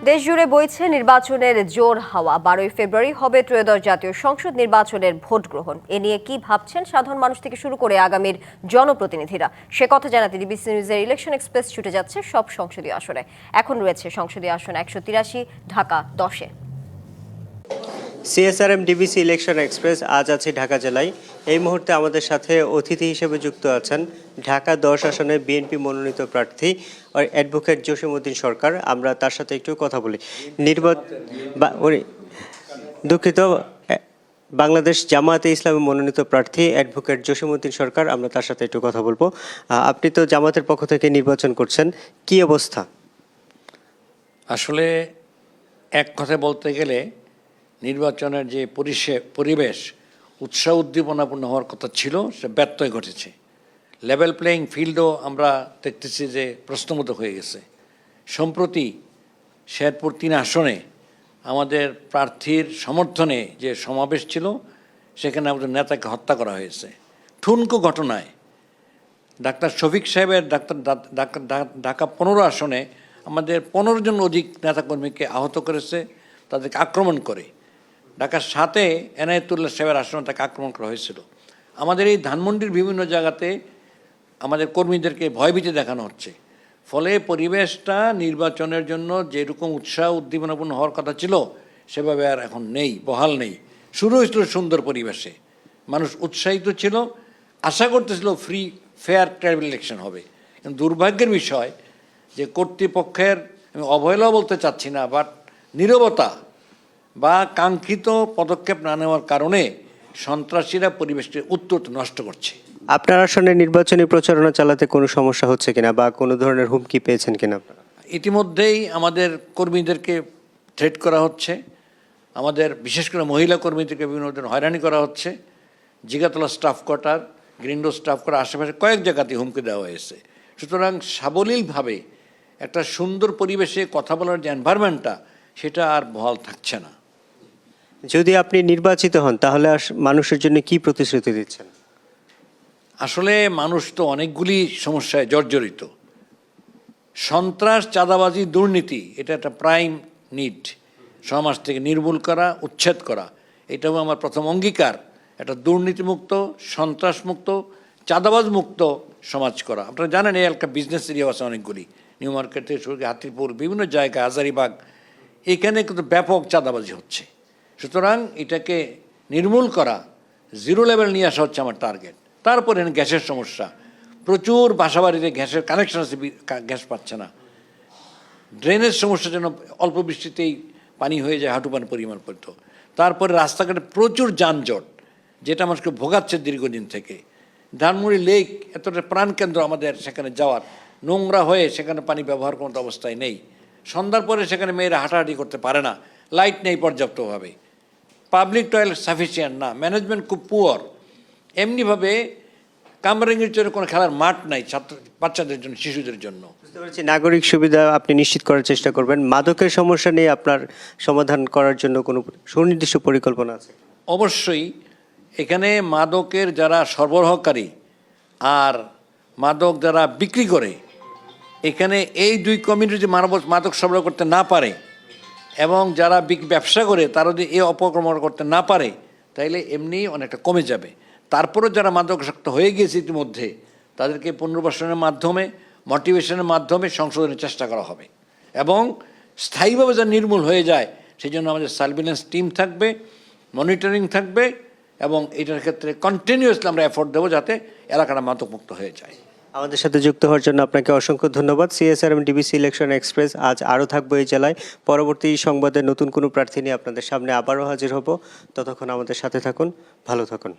দেশজুড়ে বইছে নির্বাচনের জোর হাওয়া। 12ই ফেব্রুয়ারি হবে ত্রয়োদশ জাতীয় সংসদ নির্বাচনের ভোট গ্রহণ। এ নিয়ে কি ভাবছেন সাধারণ মানুষ থেকে শুরু করে আগামীর জনপ্রতিনিধিরা, সে কথা জানাতে ডিবিসি নিউজের ইলেকশন এক্সপ্রেস ছুটে যাচ্ছে সব সংসদীয় আসনে। এখন রয়েছে সংসদীয় আসন 183, ঢাকা 10-এ। সিএসআরএম ডিবিসি ইলেকশন এক্সপ্রেস আজ আছে ঢাকা জেলায়। এই মুহূর্তে আমাদের সাথে অতিথি হিসেবে যুক্ত আছেন ঢাকা 10 আসনে বিএনপি মনোনীত প্রার্থী অ্যাডভোকেট জসিমউদ্দিন সরকার। আমরা তার সাথে একটু কথা বলি। দুঃখিত, বাংলাদেশ জামায়াতে ইসলামী মনোনীত প্রার্থী অ্যাডভোকেট জসিমউদ্দিন সরকার, আমরা তার সাথে একটু কথা বলবো। আপনি তো জামাতের পক্ষ থেকে নির্বাচন করছেন, কি অবস্থা? আসলে এক কথায় বলতে গেলে নির্বাচনের যে পরিবেশ উৎসাহ উদ্দীপনাপূর্ণ হওয়ার কথা ছিল, সে ব্যত্যয় ঘটেছে। লেভেল প্লেয়িং ফিল্ডও আমরা দেখতেছি যে প্রশ্নবোধক হয়ে গেছে। সম্প্রতি শেরপুর 3 আসনে আমাদের প্রার্থীর সমর্থনে যে সমাবেশ ছিল, সেখানে আমাদের নেতাকে হত্যা করা হয়েছে ঠুনকো ঘটনায়। ডাক্তার শফিক সাহেবের ঢাকা 15 আসনে আমাদের 15 জন অধিক নেতাকর্মীকে আহত করেছে, তাদেরকে আক্রমণ করে। ঢাকার 7-এ এনায়েতুল্লাহ সাহেবের আসনে তাকে আক্রমণ করা হয়েছিল। আমাদের এই ধানমন্ডির বিভিন্ন জায়গাতে আমাদের কর্মীদেরকে ভয়ভীতি দেখানো হচ্ছে। ফলে পরিবেশটা নির্বাচনের জন্য যেরকম উৎসাহ উদ্দীপনাপূর্ণ হওয়ার কথা ছিল, সেভাবে আর এখন নেই, বহাল নেই। শুরু হয়েছিল সুন্দর পরিবেশে, মানুষ উৎসাহিত ছিল, আশা করতেছিল ফ্রি ফেয়ার ট্রাইবাল ইলেকশন হবে। কিন্তু দুর্ভাগ্যের বিষয় যে কর্তৃপক্ষের, আমি অবহেলা বলতে চাচ্ছি না, বাট নীরবতা বা কাঙ্ক্ষিত পদক্ষেপ না নেওয়ার কারণে সন্ত্রাসীরা পরিবেশকে উত্তর নষ্ট করছে। আপনার আসলে নির্বাচনী প্রচারণা চালাতে কোনো সমস্যা হচ্ছে কিনা বা কোনো ধরনের হুমকি পেয়েছেন কিনা আপনারা? ইতিমধ্যেই আমাদের কর্মীদেরকে থ্রেট করা হচ্ছে, আমাদের বিশেষ করে মহিলা কর্মীদেরকে বিভিন্ন ধরনের হয়রানি করা হচ্ছে। Jigatola staff quarter, green road staff quarter আশেপাশে কয়েক জায়গাতে হুমকি দেওয়া হয়েছে। সুতরাং সাবলীলভাবে একটা সুন্দর পরিবেশে কথা বলার যে এনভায়রনমেন্টটা, সেটা আর বহাল থাকছে না। যদি আপনি নির্বাচিত হন তাহলে মানুষের জন্য কি প্রতিশ্রুতি দিচ্ছেন? আসলে মানুষ তো অনেকগুলি সমস্যায় জর্জরিত। সন্ত্রাস, চাঁদাবাজি, দুর্নীতি, এটা একটা প্রাইম নিড। সমাজ থেকে নির্মূল করা, উচ্ছেদ করা, এটাও আমার প্রথম অঙ্গীকার। একটা দুর্নীতিমুক্ত, সন্ত্রাসমুক্ত, চাঁদাবাজ মুক্ত সমাজ করা। আপনারা জানেন এই এলাকা বিজনেস এরিয়া আছে অনেকগুলি, নিউ মার্কেট থেকে শুরু করে হাতিপুর, বিভিন্ন জায়গায়, হাজারিবাগ, এখানে কিন্তু ব্যাপক চাঁদাবাজি হচ্ছে। সুতরাং এটাকে নির্মূল করা, জিরো লেভেল নিয়ে আসা হচ্ছে আমার টার্গেট। তারপরে গ্যাসের সমস্যা, প্রচুর বাসাবাড়িতে গ্যাসের কানেকশন আছে, গ্যাস পাচ্ছে না। ড্রেনের সমস্যার জন্য অল্প বৃষ্টিতেই পানি হয়ে যায় হাঁটু পানি পরিমাণ পর্যন্ত। তারপরে রাস্তাঘাটে প্রচুর যানজট, যেটা মানুষকে ভোগাচ্ছে দীর্ঘদিন থেকে। ধানমন্ডি লেক এতটা প্রাণকেন্দ্র আমাদের, সেখানে যাওয়ার নোংরা হয়ে সেখানে পানি ব্যবহার করার অবস্থায় নেই। সন্ধ্যার পরে সেখানে মেয়েরা হাঁটাহাঁটি করতে পারে না, লাইট নেই পর্যাপ্তভাবে, পাবলিক টয়লেট সাফিসিয়েন্ট না, ম্যানেজমেন্ট খুব পুয়ার। এমনিভাবে কামরাঙ্গীর চরে কোনো খেলার মাঠ নাই বাচ্চাদের জন্য, শিশুদের জন্য। বুঝতে পারছি, নাগরিক সুবিধা আপনি নিশ্চিত করার চেষ্টা করবেন। মাদকের সমস্যা নিয়ে আপনার সমাধান করার জন্য কোনো সুনির্দিষ্ট পরিকল্পনা আছে? অবশ্যই। এখানে মাদকের যারা সরবরাহকারী আর মাদক যারা বিক্রি করে, এখানে এই দুই কমিউনিটি যে মাদক সরবরাহ করতে না পারে এবং যারা ব্যবসা করে তারা যদি এই অপকর্ম করতে না পারে, তাইলে এমনি অনেকটা কমে যাবে। তারপরেও যারা মাদকাসক্ত হয়ে গিয়েছে ইতিমধ্যে, তাদেরকে পুনর্বাসনের মাধ্যমে, মোটিভেশনের মাধ্যমে সংশোধনের চেষ্টা করা হবে এবং স্থায়ীভাবে যা নির্মূল হয়ে যায়, সেই জন্য আমাদের সার্ভিলেন্স টিম থাকবে, মনিটরিং থাকবে এবং এটার ক্ষেত্রে কন্টিনিউয়াসলি আমরা এফোর্ট দেবো যাতে এলাকাটা মাদকমুক্ত হয়ে যায়। আমাদের সাথে যুক্ত হওয়ার জন্য আপনাকে অসংখ্য ধন্যবাদ। সিএসআরএম ডিবিসি ইলেকশন এক্সপ্রেস আজ আরও থাকবো এই জেলায়। পরবর্তী সংবাদে নতুন কোনো প্রার্থী নিয়ে আপনাদের সামনে আবারও হাজির হব। ততক্ষণ আমাদের সাথে থাকুন, ভালো থাকুন।